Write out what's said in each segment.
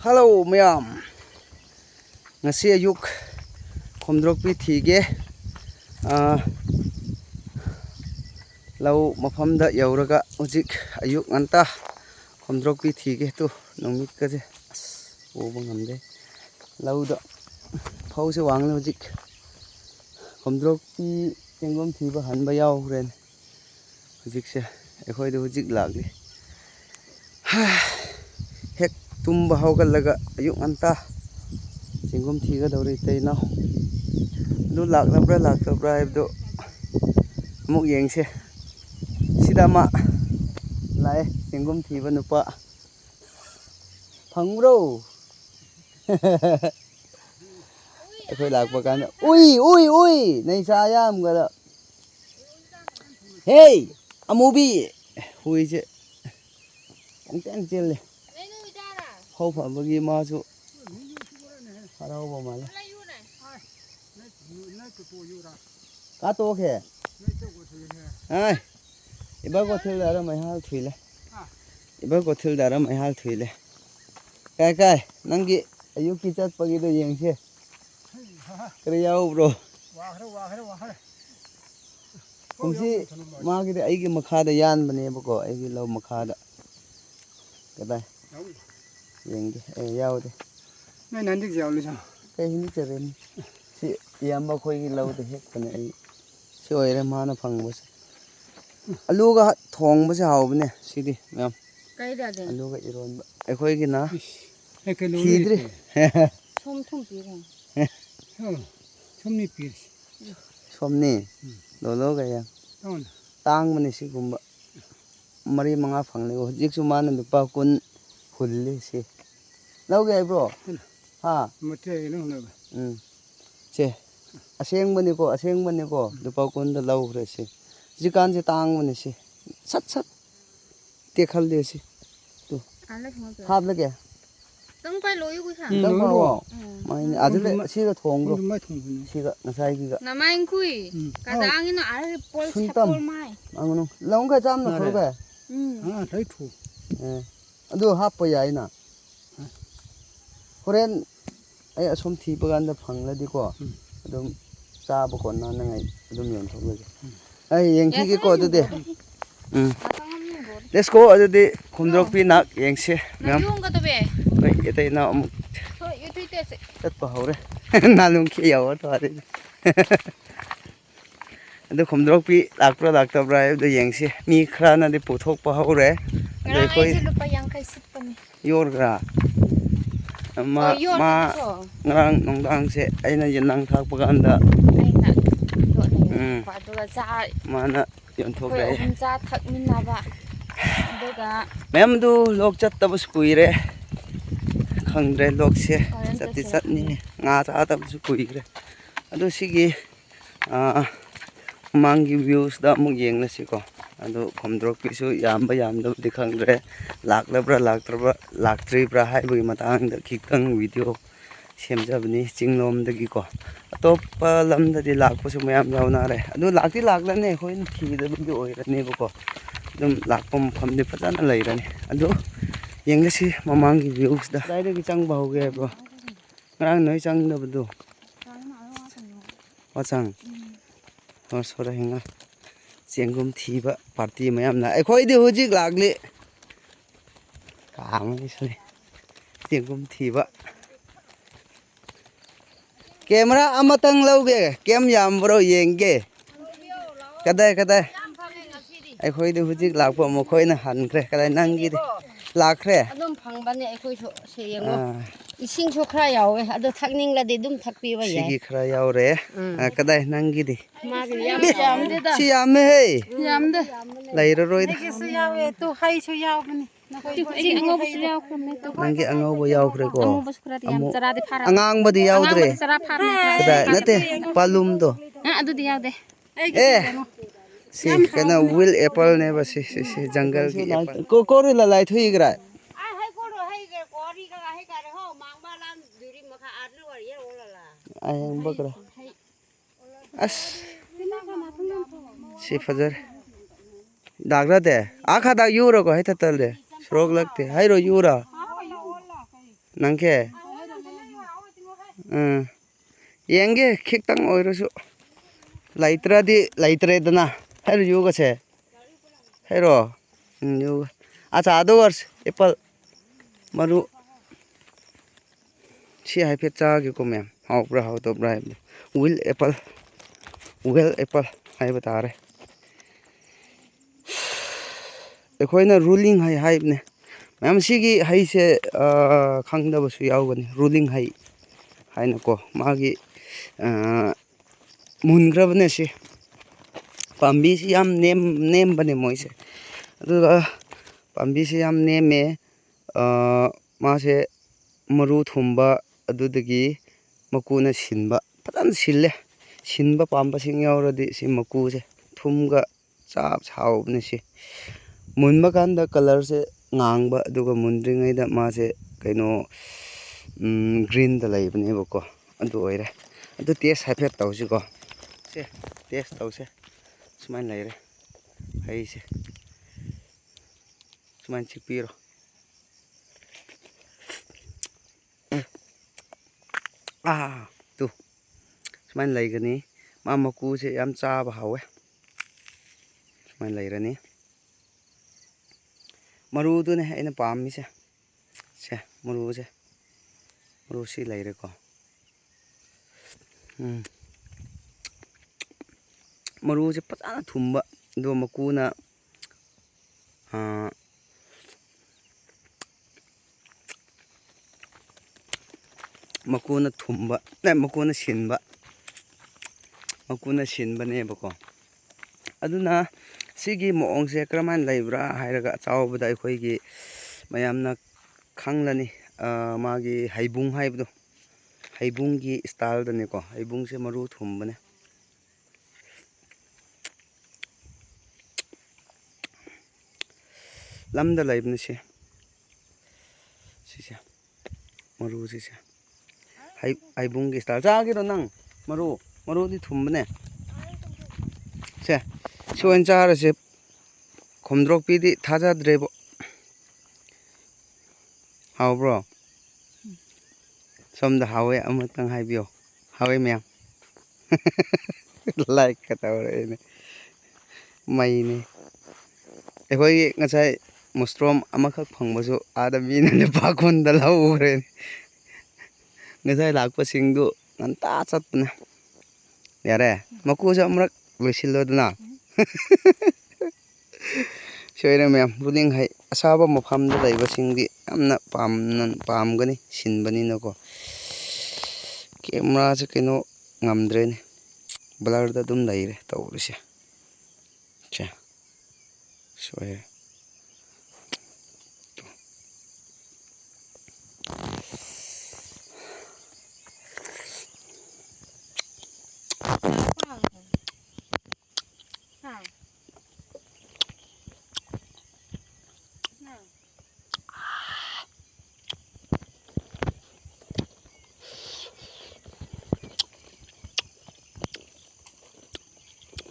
Hello ma'am. Ngasi ayuk khomdrokpi thige lau mafamda yauraga ujik ayuk nganta khomdrokpi thige tu nomit ka je uba ngamde lauda phause wangle ujik khomdrokpi chengom thiba hanba yaw ren ujik se ekhoi de ujik lagli hek tumba hawgalaga ayuk nganta chengom thiga dawri teina du laklabra haibdo amuk yengse sida ma lae chengom thiba nupa phangro ekhoi lakpa kana ui nei sa yam gala hey amubi hui je angtang chelle hau pha bagi ma su harau ba mala ka to khe ai iba ko thil dara mai hal thuile iba ko thil dara mai hal thuile kai nangi ayuki chat pagi do yengse kare yaw bro wa kumsi ma gi aigi makhada yan bane bako aigi law makhada kadai yenge yawde nai nandik jawli sa kai hini cheren si yamba khoi gi law de hek bane ai si oire mana phangbos aluga thongbase hawbne sidi ma'am kai da den aluga ironba ekhoi gi na thidri thom pi ren thomni pi somni lolo ga ya tang mani sigumba mari manga phangle hojik su mana lupa kun hulli si lawge bro ha mate no che aseng bani ko lupa kun da law khre si jikan je tang mani si sat te khal de si tu hab lage tang pai loyu ku sa tang pa wa mai ni ajle si ga thong ro si ga nasai gi ga namain kui ka dang ino ar pol chapol mai angno long ga jam na khol ga ha thai thu adu hap pa yai na horen ai asom thi baganda phangladi ko adum chaba ko na ngai adum yon thok lage ai yengki ge ko adu de let's go adu de khomdrokpi nak yengse ngam yung ga to be oi etai na amuk hoi yutui te se tat pa hore nalung ki yaw to ari adu khomdrokpi lakpra laktabra adu yengse mi khra na de puthok pa hore adu koi lupa yang kai sit pani yorga ma ngrang nongdang se aina yenang thak paganda aina aduga cha mana yon thok dai cha thak minna ba aduga mem du lok chat tab skuire khangre lok se chati chatni nga cha tab su kuire adu sigi mangi views da muk yeng na si ko adu khomdrokpi su yamba yamda di khangre laklabra laktribra haibagi matang da khitang video semjabni chinglom dagi ko atoppa lamda di lakpa su mayam yauna re adu lakti laklane khoin thida bi oirane ko dum lakpam phamni phajana leirani adu yenglesi mamangi views da dai gi chang ba hoge bro ngrang noi chang da bu wachang sora hinga chengom thiba party mayam na ekhoi di hojik lagli kam isle chengom thiba camera amatang lawge kem yam bro yenge kadai ekhoi di hojik lakpa mo khoi na hankhre kadai nangi di lakre adum phangbane ekhoi se yengo ising so khra yawe adu thakning la de dum thakpi ba yai sigi khra yaure kadai nangi di yamde da si yamme he yamde lairo roi da si yawe tu hai so yawbani nangi angau bo yaw khre ko angang badi yawdre kadai nate palum do adu di yawde si kana will apple ne ba si jungle ki ko ri la lai thui gra ai bakra as si fajar dagra de akha da yuro ko heta tal de srog lagte hairo yura ꯅꯪꯀꯦ ꯌꯦꯡꯒꯦ ꯈꯤꯇꯪ ꯑꯣꯏꯔꯁꯨ ꯂꯩꯇ꯭ꯔꯗꯤ ꯂꯩꯇ꯭ꯔꯦꯗꯅ ꯍꯥꯏꯔꯣ ꯌꯨꯒꯁꯦ ꯍꯥꯏꯔꯣ ꯌꯨꯒ ꯑꯠꯆꯥ ꯑꯗꯨ ꯑꯣꯏꯔꯁ apple ꯃꯔꯨ ꯁꯤ ꯍꯥꯏꯐꯦꯠ ꯆꯥꯒꯦꯀꯣ ꯃꯌꯥꯝ ꯍꯥꯎꯕ꯭ꯔꯥ ꯍꯥꯎꯇꯕ꯭ꯔꯥ ꯍꯥꯏꯕꯗꯣ ꯋꯤꯜ ꯑꯦꯄꯜ ꯍꯥꯏꯕ ꯇꯥꯔꯦ ꯑꯩꯈꯣꯏꯅ ꯔꯨꯂꯤꯡ ꯍꯩ ꯍꯥꯏꯕꯅꯦ ꯃꯌꯥꯝ ꯁꯤꯒꯤ ꯍꯩꯁꯦ ꯈꯪꯗꯕꯁꯨ ꯌꯥꯎꯒꯅꯤ ꯔꯨꯂꯤꯡ ꯍꯩ ꯍꯥꯏꯅꯀꯣ ꯃꯥꯒꯤ ꯃꯨꯟꯈ꯭ꯔꯕꯅꯦ ꯁꯤ ꯄꯥꯝꯕꯤꯁꯤ ꯌꯥꯝ ꯅꯦꯝꯕꯅꯦ ꯃꯣꯏꯁꯦ ꯑꯗꯨꯒ ꯄꯥꯝꯕꯤꯁꯤ ꯌꯥꯝ ꯅꯦꯝꯃꯦ ꯃꯥꯁꯦ ꯃꯔꯨ ꯊꯨꯝꯕ ꯑꯗꯨꯗꯒꯤ ꯃꯀꯨꯅ ꯁꯤꯟꯕ ꯐꯖꯅ ꯁꯤꯜꯂꯦ ꯁꯤꯟꯕ ꯄꯥꯝꯕꯁꯤꯡ ꯌꯥꯎꯔꯗꯤ ꯁꯤ ꯃꯀꯨꯁꯦ ꯊꯨꯝꯒ ꯆꯥꯕ ꯍꯥꯎꯕꯅꯦ ꯁꯤ ꯃꯨꯟꯕ ꯀꯥꯟꯗ ꯀꯂꯔꯁꯦ ꯉꯥꯡꯕ ꯑꯗꯨꯒ ꯃꯨꯟꯗ꯭ꯔꯤꯉꯩꯗ ꯃꯥꯁꯦ ꯀꯩꯅꯣ ꯒ꯭ꯔꯤꯟꯗ ꯂꯩꯕꯅꯦꯕꯀꯣ ꯑꯗꯨ ꯑꯣꯏꯔꯦ ꯑꯗꯨ ꯇꯦꯁ ꯍꯥꯏꯐꯦꯠ ꯇꯧꯁꯤꯀꯣ ꯁꯦ ꯇꯦꯁ ꯇꯧꯁꯦ ꯁꯨꯃꯥꯏꯅ ꯂꯩꯔꯦ ꯍꯩꯁꯦ ꯁꯨꯃꯥꯏꯅ ꯆꯤꯛꯄꯤꯔꯣ ꯇꯨ ꯁꯨꯃꯥꯏꯅ ꯂꯩꯒꯅꯤ ꯃꯥ ꯃꯀꯨꯁꯦ ꯌꯥꯝ ꯆꯥꯕ ꯍꯥꯎꯋꯦ ꯁꯨꯃꯥꯏꯅ ꯂꯩꯔꯅꯤ ꯃꯔꯨꯗꯨꯅꯦ ꯑꯩꯅ ꯄꯥꯝꯃꯤꯁꯦ ꯁꯦ ꯃꯔꯨ ꯁꯤ ꯂꯩꯔꯦꯀꯣ ꯃꯔꯨꯁꯦ ꯐꯖꯅ ꯊꯨꯝꯕ ꯑꯗꯨꯒ ꯃꯀꯨꯅ ꯊꯨꯝꯕ ꯃꯀꯨꯅ ꯁꯤꯟꯕꯅꯦꯕꯀꯣ ꯑꯗꯨꯅ ꯁꯤꯒꯤ ꯃꯑꯣꯡꯁꯦ ꯀꯔꯝꯍꯥꯏꯅ ꯂꯩꯕ꯭ꯔꯥ ꯍꯥꯏꯔꯒ ꯑꯆꯧꯕꯗ ꯑꯩꯈꯣꯏꯒꯤ ꯃꯌꯥꯝꯅ ꯈꯪꯂꯅꯤ ꯃꯥꯒꯤ ꯍꯩꯕꯨꯡ ꯍꯥꯏꯕꯗꯣ ꯍꯩꯕꯨꯡꯒꯤ ꯏꯁꯇꯥꯏꯜꯗꯅꯦꯀꯣ ꯍꯩꯕꯨꯡꯁꯦ ꯃꯔꯨ ꯊꯨꯝꯕꯅꯦ ꯂꯝꯗ ꯂꯩꯕꯅꯤ ꯁꯤꯁꯦ ꯃꯔꯨꯁꯤꯁꯦ ꯍꯩꯕꯨꯡꯒꯤ ꯏꯁꯇꯥꯏꯜ ꯆꯥꯒꯦꯔꯣ ꯅꯪ ꯃꯔꯨꯗꯤ ꯊꯨꯝꯕꯅꯦ ꯁꯤ ꯑꯣꯏꯅ ꯆꯥꯔꯁꯦ ꯈꯣꯝꯗ꯭ꯔꯣꯛꯄꯤꯗꯤ ꯊꯥꯖꯗ꯭ꯔꯦꯕꯣ ꯍꯥꯎꯕ꯭ꯔꯣ ꯁꯣꯝꯗ ꯍꯥꯎꯋꯦ ꯑꯃꯇꯪ ꯍꯥꯏꯕꯤꯌꯣ ꯍꯥꯎꯋꯦ ꯃꯌꯥꯝ ꯂꯥꯏꯛꯀ ꯇꯧꯔꯛꯑꯦꯅꯦ ꯃꯩꯅꯤ ꯑꯩꯈꯣꯏꯒꯤ ꯉꯁꯥꯏ ꯃꯨꯁꯇ꯭ꯔꯣꯝ ꯑꯃꯈꯛ ꯐꯪꯕꯁꯨ ꯑꯥꯗ ꯃꯤꯅ ꯂꯨꯄꯥ 10 ꯂꯧꯈ꯭ꯔꯦꯅꯦ ꯉꯁꯥꯏ ꯂꯥꯛꯄꯁꯤꯡꯗꯨ ꯉꯟꯇꯥ ꯆꯠꯄꯅꯦ ꯌꯥꯔꯦ ꯃꯀꯨꯁꯨ ꯑꯃꯨꯔꯛ ꯂꯣꯏꯁꯤꯜꯂꯣꯗꯅ ꯁꯣꯏꯔꯦ ꯃꯌꯥꯝ ꯔꯨꯂꯤꯡ ꯍꯩ ꯑꯁꯥꯕ ꯃꯐꯝꯗ ꯂꯩꯕꯁꯤꯡꯗꯤ ꯌꯥꯝꯅ ꯄꯥꯝꯒꯅꯤ ꯁꯤꯟꯕꯅꯤꯅꯀꯣ ꯀꯦꯃꯦꯔꯥꯁꯦ ꯀꯩꯅꯣ ꯉꯝꯗ꯭ꯔꯦꯅꯦ ꯕ꯭ꯂꯔꯗ ꯑꯗꯨꯝ ꯂꯩꯔꯦ ꯇꯧꯔꯤꯁꯦ ꯁꯣꯏꯔꯦ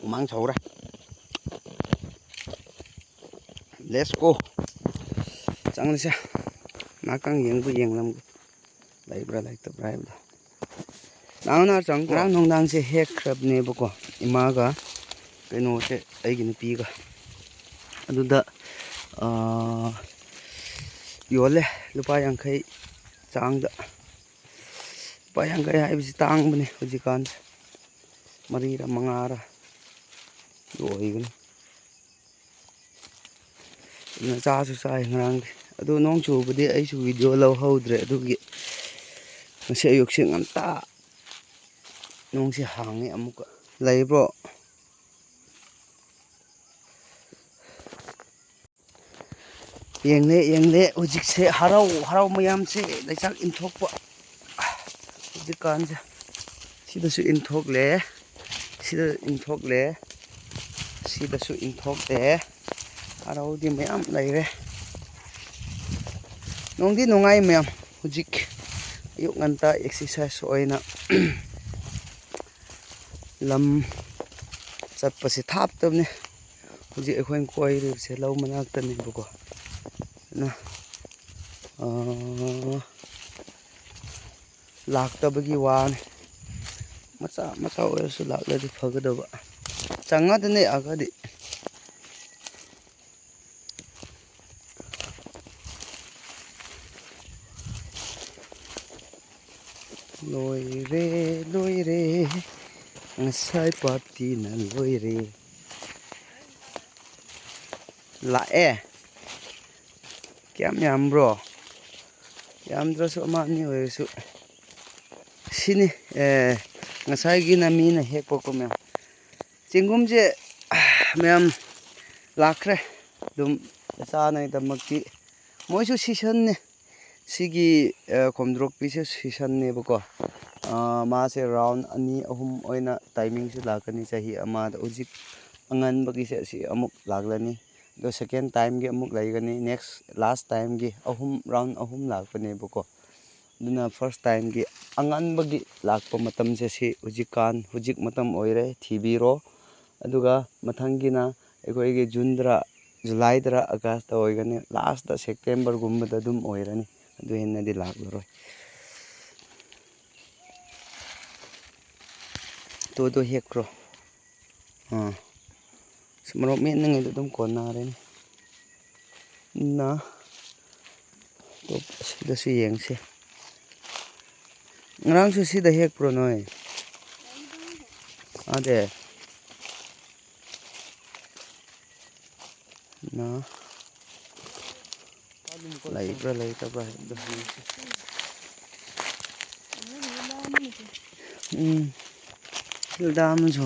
ꯍꯨꯃꯥꯡ ꯁꯧꯔꯦ ꯂꯦꯠꯁ ꯒꯣ ꯆꯪꯂꯁꯦ ꯉꯥꯏꯍꯥꯛꯇꯪ ꯌꯦꯡꯂꯝꯒꯦ ꯂꯩꯕ꯭ꯔꯥ ꯂꯩꯇꯕ꯭ꯔꯥ ꯍꯥꯏꯕꯗꯣ ꯉꯔꯥꯡ ꯅꯨꯡꯗꯥꯡꯁꯦ ꯍꯦꯛꯈ꯭ꯔꯕꯅꯦꯕꯀꯣ ꯏꯃꯥꯒ ꯀꯩꯅꯣꯁꯦ ꯑꯩꯒꯤ ꯅꯨꯄꯤꯒ ꯑꯗꯨꯗ ꯌꯣꯜꯂꯦ ꯂꯨꯄꯥ 50 ꯆꯥꯡꯗ ꯂꯨꯄꯥ 50 ꯍꯥꯏꯕꯁꯤ ꯇꯥꯡꯕꯅꯦ ꯍꯧꯖꯤꯛꯀꯥꯟꯁꯦ 4ꯔ 5ꯔ ꯑꯣꯏꯒꯅꯤ ꯑꯗꯨꯅ ꯆꯥꯁꯨ ꯆꯥꯏ ꯉꯔꯥꯡꯗꯤ ꯑꯗꯨ ꯅꯣꯡ ꯆꯨꯕꯗꯤ ꯑꯩꯁꯨ ꯚꯤꯗꯤꯑꯣ ꯂꯧꯍꯧꯗ꯭ꯔꯦ ꯑꯗꯨꯒꯤ ꯉꯁꯤ ꯑꯌꯨꯛꯁꯦ ꯉꯟꯇꯥ ꯅꯣꯡꯁꯦ ꯍꯥꯡꯉꯦ ꯑꯃꯨꯛꯀ ꯂꯩꯕ꯭ꯔꯣ ꯌꯦꯡꯂꯦ ꯍꯧꯖꯤꯛꯁꯦ ꯍꯔꯥꯎ ꯃꯌꯥꯝꯁꯦ ꯂꯩꯆꯥꯛ ꯏꯟꯊꯣꯛꯄ ꯍꯧꯖꯤꯛꯀꯥꯟꯁꯦ ꯁꯤꯗꯁꯨ ꯏꯟꯊꯣꯛꯂꯦ ꯁꯤꯗꯁꯨ ꯏꯟꯊꯣꯛꯂꯦ ꯍꯔꯥꯎꯗꯤ ꯃꯌꯥꯝ ꯂꯩꯔꯦ ꯅꯨꯡꯗꯤ ꯅꯨꯡꯉꯥꯏ ꯃꯌꯥꯝ ꯍꯧꯖꯤꯛ ꯑꯌꯨꯛ ꯉꯟꯇꯥ ꯑꯦꯛꯁꯔꯁꯥꯏꯁ ꯑꯣꯏꯅ ꯂꯝ ꯆꯠꯄꯁꯦ ꯊꯥꯞꯇꯕꯅꯦ ꯍꯧꯖꯤꯛ ꯑꯩꯈꯣꯏꯅ ꯀꯣꯏꯔꯤꯕꯁꯦ ꯂꯧ ꯃꯅꯥꯛꯇꯅꯦꯕꯀꯣ ꯑꯗꯨꯅ ꯂꯥꯛꯇꯕꯒꯤ ꯋꯥꯅꯤ ꯃꯆꯥ ꯃꯆꯥ ꯑꯣꯏꯔꯁꯨ ꯂꯥꯛꯂꯗꯤ ꯐꯒꯗꯕ ꯆꯪꯉꯗꯅꯦ ꯑꯒꯗꯤ ꯂꯣꯏꯔꯦ ꯂꯣꯏꯔꯦ ꯉꯁꯥꯏ ꯄꯥꯔꯇꯤꯅ ꯂꯣꯏꯔꯦ ꯂꯥꯛꯑꯦ ꯀꯌꯥꯝ ꯌꯥꯝꯕ꯭ꯔꯣ ꯌꯥꯝꯗ꯭ꯔꯁꯨ ꯑꯃ ꯑꯅꯤ ꯑꯣꯏꯔꯁꯨ ꯁꯤꯅꯤ ꯉꯁꯥꯏꯒꯤꯅ ꯃꯤꯅ ꯍꯦꯛꯄꯀꯣ ꯃꯌꯥꯝ ꯆꯦꯡꯒꯨꯝꯁꯦ ꯃꯌꯥꯝ ꯂꯥꯛꯈ꯭ꯔꯦ ꯑꯗꯨꯝ ꯆꯥꯅꯉꯥꯏꯗꯃꯛꯇꯤ ꯃꯣꯏꯁꯨ ꯁꯤꯁꯟꯅꯦ ꯁꯤꯒꯤ ꯈꯣꯝꯗ꯭ꯔꯣꯛꯄꯤꯁꯦ ꯁꯤꯁꯟꯅꯦꯕꯀꯣ ꯃꯥꯁꯦ ꯔꯥꯎꯟ 2-3 ꯑꯣꯏꯅ ꯇꯥꯏꯃꯤꯡꯁꯨ ꯂꯥꯛꯀꯅꯤ ꯆꯍꯤ ꯑꯃꯗ ꯍꯧꯖꯤꯛ ꯑꯉꯟꯕꯒꯤꯁꯦ ꯑꯁꯤ ꯑꯃꯨꯛ ꯂꯥꯛꯂꯅꯤ ꯑꯗꯣ ꯁꯦꯀꯦꯟ ꯇꯥꯏꯝꯒꯤ ꯑꯃꯨꯛ ꯂꯩꯒꯅꯤ ꯅꯦꯛꯁ ꯂꯥꯁ ꯇꯥꯏꯝꯒꯤ ꯔꯥꯎꯟ 3 ꯂꯥꯛꯄꯅꯦꯕꯀꯣ ꯑꯗꯨꯅ ꯐꯥꯔꯁ ꯇꯥꯏꯝꯒꯤ ꯑꯉꯟꯕꯒꯤ ꯂꯥꯛꯄ ꯃꯇꯝꯁꯦ ꯁꯤ ꯍꯧꯖꯤꯛ ꯃꯇꯝ ꯑꯣꯏꯔꯦ ꯊꯤꯕꯤꯔꯣ ꯑꯗꯨꯒ ꯃꯊꯪꯒꯤꯅ ꯑꯩꯈꯣꯏꯒꯤ ꯖꯨꯂꯥꯏꯗꯔ ꯑꯥꯒꯁꯇ ꯑꯣꯏꯒꯅꯤ ꯂꯥꯁꯇ ꯁꯦꯞꯇꯦꯝꯕꯔꯒꯨꯝꯕꯗ ꯑꯗꯨꯝ ꯑꯣꯏꯔꯅꯤ ꯑꯗꯨ ꯍꯦꯟꯅꯗꯤ ꯂꯥꯛꯂꯔꯣꯏ ꯇꯣꯗꯣ ꯍꯦꯛꯈ꯭ꯔꯣ ꯃꯣꯔꯣꯛ ꯃꯦꯠꯅꯉꯩꯗ ꯑꯗꯨꯝ ꯀꯣꯟꯅꯔꯅꯤ ꯅ ꯁꯤꯗꯁꯨ ꯌꯦꯡꯁꯤ ꯉꯔꯥꯡꯁꯨ ꯁꯤꯗ ꯍꯦꯛꯄ꯭ꯔꯣ ꯅꯣꯏ ꯑꯗꯦ ꯅ ꯂꯩꯕ꯭ꯔꯥ ꯂꯩꯇꯕ꯭ꯔꯥ ꯍꯥꯏꯕꯗꯣ ꯍꯪꯁꯤ ꯗꯥꯝꯁꯨ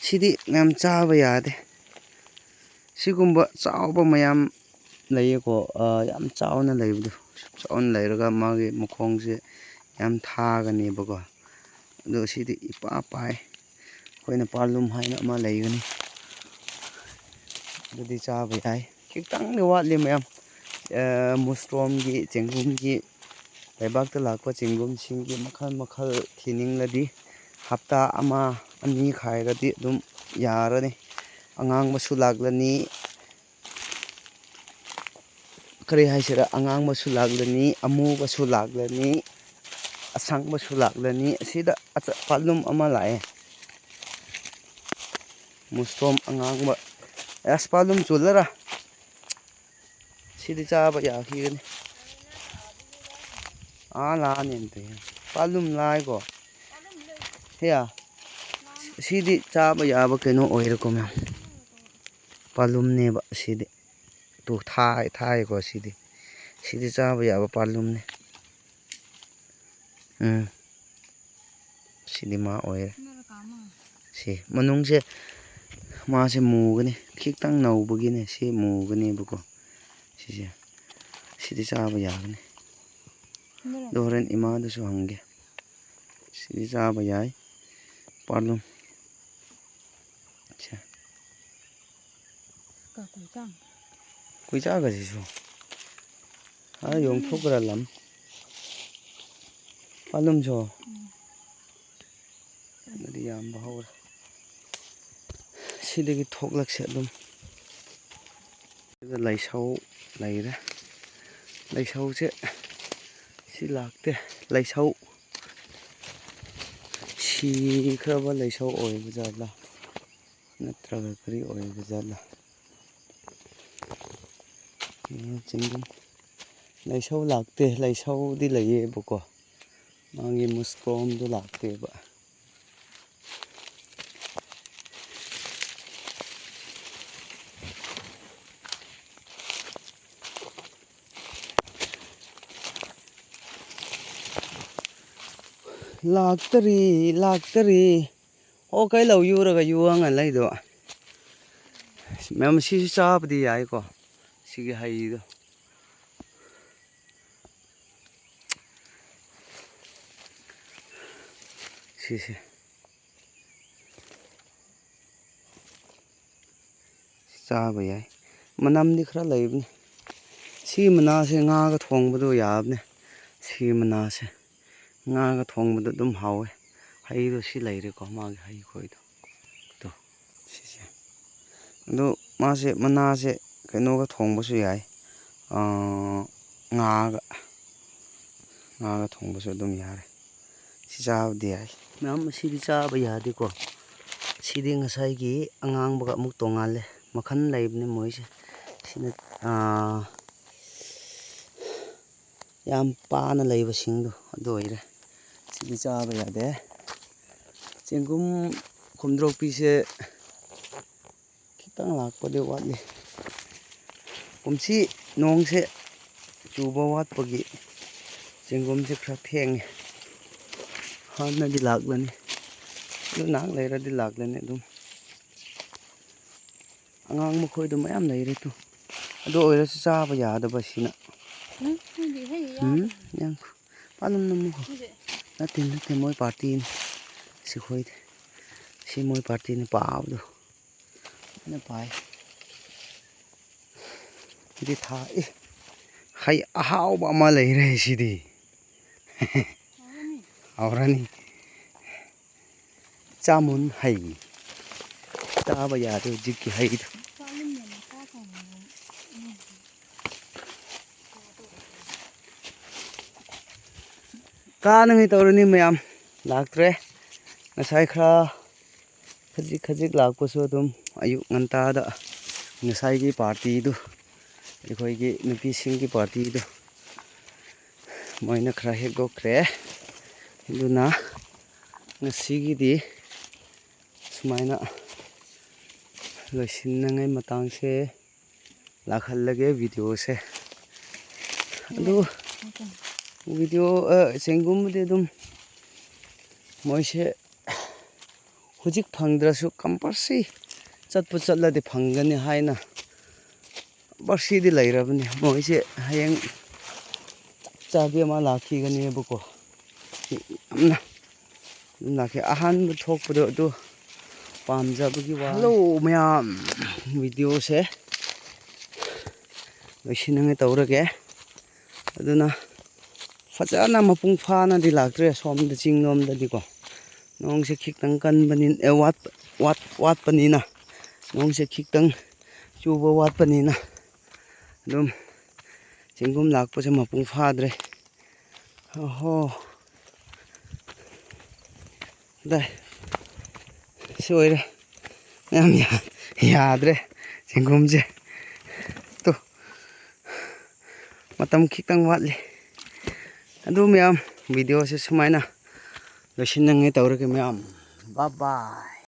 ꯁꯤꯗꯤ ꯃꯌꯥꯝ ꯆꯥꯕ ꯌꯥꯗꯦ ꯁꯤꯒꯨꯝꯕ ꯆꯥꯎꯕ ꯃꯌꯥꯝ ꯂꯩꯌꯦꯀꯣ ꯌꯥꯝ ꯆꯥꯎꯅ ꯂꯩꯕꯗꯣ ꯆꯥꯎꯅ ꯂꯩꯔꯒ ꯃꯥꯒꯤ ꯃꯈꯣꯡꯁꯦ ꯌꯥꯝ ꯊꯥꯒꯅꯦꯕꯀꯣ ꯑꯗꯣ ꯁꯤꯗꯤ ꯏꯄꯥ ꯄꯥꯏ ꯑꯩꯈꯣꯏꯅ ꯄꯥꯜꯂꯨꯝ ꯍꯥꯏꯅ ꯑꯃ ꯂꯩꯒꯅꯤ ꯑꯗꯨꯗꯤ ꯆꯥꯕ ꯌꯥꯏ ꯈꯤꯇꯪꯗꯤ ꯋꯥꯠꯂꯤ ꯃꯌꯥꯝ ꯃꯨꯁꯇ꯭ꯔꯣꯝꯒꯤ ꯆꯦꯡꯒꯨꯝꯒꯤ ꯂꯩꯕꯥꯛꯇ ꯂꯥꯛꯄ ꯆꯦꯡꯒꯨꯝꯁꯤꯡꯒꯤ ꯃꯈꯜ ꯃꯈꯜ ꯊꯤꯅꯤꯡꯂꯗꯤ ꯍꯞꯇꯥ 1-2 ꯈꯥꯏꯔꯗꯤ ꯑꯗꯨꯝ ꯌꯥꯔꯅꯤ ꯑꯉꯥꯡꯕꯁꯨ ꯂꯥꯛꯂꯅꯤ ꯀꯔꯤ ꯍꯥꯏꯁꯤꯔꯥ ꯑꯉꯥꯡꯕꯁꯨ ꯂꯥꯛꯂꯅꯤ ꯑꯃꯨꯕꯁꯨ ꯂꯥꯛꯂꯅꯤ ꯑꯁꯪꯕꯁꯨ ꯂꯥꯛꯂꯅꯤ ꯑꯁꯤꯗ ꯄꯥꯜꯂꯨꯝ ꯑꯃ ꯂꯥꯛꯑꯦ ꯃꯨꯁꯇ꯭ꯔꯣꯝ ꯑꯉꯥꯡꯕ ꯑꯁ ꯄꯥꯜꯂꯨꯝ ꯆꯨꯜꯂꯔ ꯁꯤꯗꯤ ꯆꯥꯕ ꯌꯥꯈꯤꯒꯅꯤ ꯂꯥꯛꯑꯅꯤ ꯑꯝꯇ ꯄꯥꯜꯂꯨꯝ ꯂꯥꯛꯑꯦꯀꯣ ꯁꯤꯗꯤ ꯆꯥꯕ ꯌꯥꯕ ꯀꯩꯅꯣ ꯑꯣꯏꯔꯦꯀꯣ ꯃꯌꯥꯝ ꯄꯥꯜꯂꯨꯝꯅꯦꯕ ꯁꯤꯗꯤ ꯊꯥꯏꯀꯣ ꯁꯤꯗꯤ ꯆꯥꯕ ꯌꯥꯕ ꯄꯥꯜꯂꯨꯝꯅꯦ ꯁꯤꯗꯤ ꯃꯥ ꯑꯣꯏꯔꯦ ꯁꯤ ꯃꯅꯨꯡꯁꯦ ꯃꯥꯁꯦ ꯃꯨꯒꯅꯤ ꯈꯤꯇꯪ ꯅꯧꯕꯒꯤꯅꯦ ꯁꯤ ꯃꯨꯒꯅꯦꯕꯀꯣ ꯁꯤꯗꯤ ꯆꯥꯕ ꯌꯥꯒꯅꯤ ꯑꯗꯣ ꯍꯣꯔꯦꯟ ꯏꯃꯥꯗꯁꯨ ꯍꯪꯒꯦ ꯁꯤꯗꯤ ꯆꯥꯕ ꯌꯥꯏ ꯄꯥꯜꯂꯨꯝ ꯀꯨꯏꯆꯥꯒꯁꯤꯁꯨ ꯌꯣꯡꯊꯣꯛꯈ꯭ꯔ ꯂꯝ ꯄꯥꯜꯂꯨꯝꯁꯨ ꯑꯗꯨꯗꯤ ꯌꯥꯝꯕ ꯍꯧꯔꯦ ꯁꯤꯗꯒꯤ ꯊꯣꯛꯂꯛꯁꯦ ꯑꯗꯨꯝ ꯁꯤꯗ ꯂꯩꯁꯧ ꯂꯩꯔꯦ ꯂꯩꯁꯧꯁꯦ ꯁꯤ ꯂꯥꯛꯇꯦ ꯂꯩꯁꯧ ꯁꯤꯈ꯭ꯔꯕ ꯂꯩꯁꯧ ꯑꯣꯏꯕ ꯖꯥꯠꯂꯥ ꯅꯠꯇ꯭ꯔꯒ ꯀꯔꯤ ꯑꯣꯏꯕ ꯖꯥꯠꯂꯥ ꯆꯦꯡꯒꯨꯝ ꯂꯩꯁꯧ ꯂꯥꯛꯇꯦ ꯂꯩꯁꯧꯗꯤ ꯂꯩꯌꯦꯕꯀꯣ ꯃꯥꯒꯤ ꯃꯨꯁꯇ꯭ꯔꯣꯝꯗꯣ ꯂꯥꯛꯇꯦꯕ ꯂꯥꯛꯇꯔꯤ ꯑꯣ ꯀꯩ ꯂꯧ ꯌꯨꯔꯒ ꯌꯨꯉ ꯂꯩꯗꯣ ꯃꯌꯥꯝ ꯁꯤꯁꯨ ꯆꯥꯕꯗꯤ ꯌꯥꯏꯀꯣ ꯁꯤꯒꯤ ꯍꯩꯗꯣ ꯁꯤꯁꯦ ꯆꯥꯕ ꯌꯥꯏ ꯃꯅꯝꯗꯤ ꯈꯔ ꯂꯩꯕꯅꯤ ꯁꯤ ꯃꯅꯥꯁꯦ ꯉꯥꯒ ꯊꯣꯡꯕꯗꯣ ꯌꯥꯕꯅꯦ ꯁꯤ ꯃꯅꯥꯁꯦ ꯉꯥꯒ ꯊꯣꯡꯕꯗ ꯑꯗꯨꯝ ꯍꯥꯎꯋꯦ ꯍꯩꯗꯣ ꯁꯤ ꯂꯩꯔꯦꯀꯣ ꯃꯥꯒꯤ ꯍꯩ ꯈꯣꯏꯗꯣ ꯁꯤꯁꯦ ꯑꯗꯣ ꯃꯥꯁꯦ ꯃꯅꯥꯁꯦ ꯀꯩꯅꯣꯒ ꯊꯣꯡꯕꯁꯨ ꯌꯥꯏ ꯉꯥꯒ ꯊꯣꯡꯕꯁꯨ ꯑꯗꯨꯝ ꯌꯥꯔꯦ ꯁꯤ ꯆꯥꯕꯗꯤ ꯌꯥꯏ ꯃꯌꯥꯝ ꯑꯁꯤꯗꯤ ꯆꯥꯕ ꯌꯥꯗꯦꯀꯣ ꯁꯤꯗꯤ ꯉꯁꯥꯏꯒꯤ ꯑꯉꯥꯡꯕꯒ ꯑꯃꯨꯛ ꯇꯣꯡꯉꯥꯜꯂꯦ ꯃꯈꯜ ꯂꯩꯕꯅꯤ ꯃꯣꯏꯁꯦ ꯁꯤꯅ ꯌꯥꯝ ꯄꯥꯅ ꯂꯩꯕꯁꯤꯡꯗꯣ ꯑꯗꯨ ꯑꯣꯏꯔꯦ ꯁꯤꯗꯤ ꯆꯥꯕ ꯌꯥꯗꯦ ꯆꯦꯡꯒꯨꯝ ꯈꯣꯝꯗ꯭ꯔꯣꯛꯄꯤꯁꯦ ꯈꯤꯇꯪ ꯂꯥꯛꯄꯗꯤ ꯋꯥꯠꯂꯤ ꯀꯨꯝꯁꯤ ꯅꯣꯡꯁꯦ ꯆꯨꯕ ꯋꯥꯠꯄꯒꯤ ꯆꯦꯡꯒꯨꯝꯁꯦ ꯈꯔ ꯊꯦꯡꯉꯦ ꯍꯥꯟꯅꯗꯤ ꯂꯥꯛꯂꯅꯤ ꯑꯗꯨ ꯉꯥꯏꯍꯥꯛ ꯂꯩꯔꯗꯤ ꯂꯥꯛꯂꯅꯤ ꯑꯗꯨꯝ ꯑꯉꯥꯡ ꯃꯈꯣꯏꯗꯣ ꯃꯌꯥꯝ ꯂꯩꯔꯦ ꯇꯨ ꯑꯗꯨ ꯑꯣꯏꯔꯁꯨ ꯆꯥꯕ ꯌꯥꯗꯕ ꯁꯤꯅ ꯌꯥꯝ ꯄꯥꯜꯂꯝꯅꯃꯨꯀꯣ ꯅꯠꯇꯦ ꯃꯣꯏ ꯄꯥꯔꯇꯤꯅꯤ ꯁꯤꯈꯣꯏꯗꯤ ꯁꯤ ꯃꯣꯏ ꯄꯥꯔꯇꯤꯅꯤ ꯄꯥꯕꯗꯣ ꯑꯩꯅ ꯄꯥꯏ ꯁꯤꯗꯤ ꯊꯥꯏ ꯍꯩ ꯑꯍꯥꯎꯕ ꯑꯃ ꯂꯩꯔꯦ ꯁꯤꯗꯤ ꯍꯥꯎꯔꯅꯤ ꯆꯥꯃꯨꯟ ꯍꯩ ꯆꯥꯕ ꯌꯥꯗꯦ ꯍꯧꯖꯤꯛꯀꯤ ꯍꯩꯗꯣ ꯀꯥꯅꯉꯩ ꯇꯧꯔꯅꯤ ꯃꯌꯥꯝ ꯂꯥꯛꯇ꯭ꯔꯦ ꯉꯁꯥꯏ ꯈꯔ ꯈꯖꯤꯛ ꯂꯥꯛꯄꯁꯨ ꯑꯗꯨꯝ ꯑꯌꯨꯛ ꯉꯟꯇꯥꯗ ꯉꯁꯥꯏꯒꯤ ꯄꯥꯔꯇꯤꯗꯨ ꯑꯩꯈꯣꯏꯒꯤ ꯅꯨꯄꯤꯁꯤꯡꯒꯤ ꯄꯥꯔꯇꯤꯗꯨ ꯃꯣꯏꯅ ꯈꯔ ꯍꯦꯛꯇꯣꯛꯈ꯭ꯔꯦ ꯑꯗꯨꯅ ꯉꯁꯤꯒꯤꯗꯤ ꯁꯨꯃꯥꯏꯅ ꯂꯣꯏꯁꯤꯟꯅꯉꯥꯏ ꯃꯇꯥꯡꯁꯦ ꯂꯥꯛꯍꯜꯂꯒꯦ ꯚꯤꯗꯤꯑꯣꯁꯦ ꯑꯗꯨ ꯚꯤꯗꯤꯑꯣ ꯆꯦꯡꯒꯨꯝꯕꯗꯤ ꯑꯗꯨꯝ ꯃꯣꯏꯁꯦ ꯍꯧꯖꯤꯛ ꯐꯪꯗ꯭ꯔꯁꯨ ꯀꯝꯄꯜꯁꯔꯤ ꯆꯠꯂꯗꯤ ꯐꯪꯒꯅꯤ ꯍꯥꯏꯅ ꯀꯝꯄꯜꯁꯔꯤꯗꯤ ꯂꯩꯔꯕꯅꯤ ꯃꯣꯏꯁꯦ ꯍꯌꯦꯡ ꯆꯥꯕꯤ ꯑꯃ ꯂꯥꯛꯈꯤꯒꯅꯦꯕꯀꯣ ꯌꯥꯝꯅ ꯑꯗꯨꯝ ꯂꯥꯛꯈꯤ ꯑꯍꯥꯟꯕ ꯊꯣꯛꯄꯗꯣ ꯑꯗꯨ ꯄꯥꯝꯖꯕꯒꯤ ꯋꯥ ꯍꯜꯂꯣ ꯃꯌꯥꯝ ꯚꯤꯗꯤꯑꯣꯁꯦ ꯂꯣꯏꯁꯤꯟꯅꯉꯥꯏ ꯇꯧꯔꯒꯦ ꯑꯗꯨꯅ ꯐꯖꯅ ꯃꯄꯨꯡ ꯐꯥꯅꯗꯤ ꯂꯥꯛꯇ꯭ꯔꯦ ꯁꯣꯝꯗ ꯆꯤꯡꯂꯣꯝꯗꯗꯤꯀꯣ ꯅꯣꯡꯁꯦ ꯈꯤꯇꯪ ꯀꯟꯕꯅꯤꯅ ꯋꯥꯠꯄꯅꯤꯅ ꯅꯣꯡꯁꯦ ꯈꯤꯇꯪ ꯆꯨꯕ ꯋꯥꯠꯄꯅꯤꯅ ꯑꯗꯨꯝ ꯆꯦꯡꯒꯨꯝ ꯂꯥꯛꯄꯁꯦ ꯃꯄꯨꯡ ꯐꯥꯗ꯭ꯔꯦ ꯑꯍꯣ ꯗꯥꯏ ꯁꯤ ꯑꯣꯏꯔꯦ ꯌꯥꯝ ꯌꯥꯗ꯭ꯔꯦ ꯆꯦꯡꯒꯨꯝꯁꯦ ꯇꯨ ꯃꯇꯝ ꯈꯤꯇꯪ ꯋꯥꯠꯂꯤ ꯑꯗꯨ ꯃꯌꯥꯝ ꯚꯤꯗꯤꯑꯣꯁꯦ ꯁꯨꯃꯥꯏꯅ ꯂꯣꯏꯁꯤꯟꯅꯉꯥꯏ ꯇꯧꯔꯒꯦ ꯃꯌꯥꯝ ꯕꯥꯏ ꯕꯥꯏ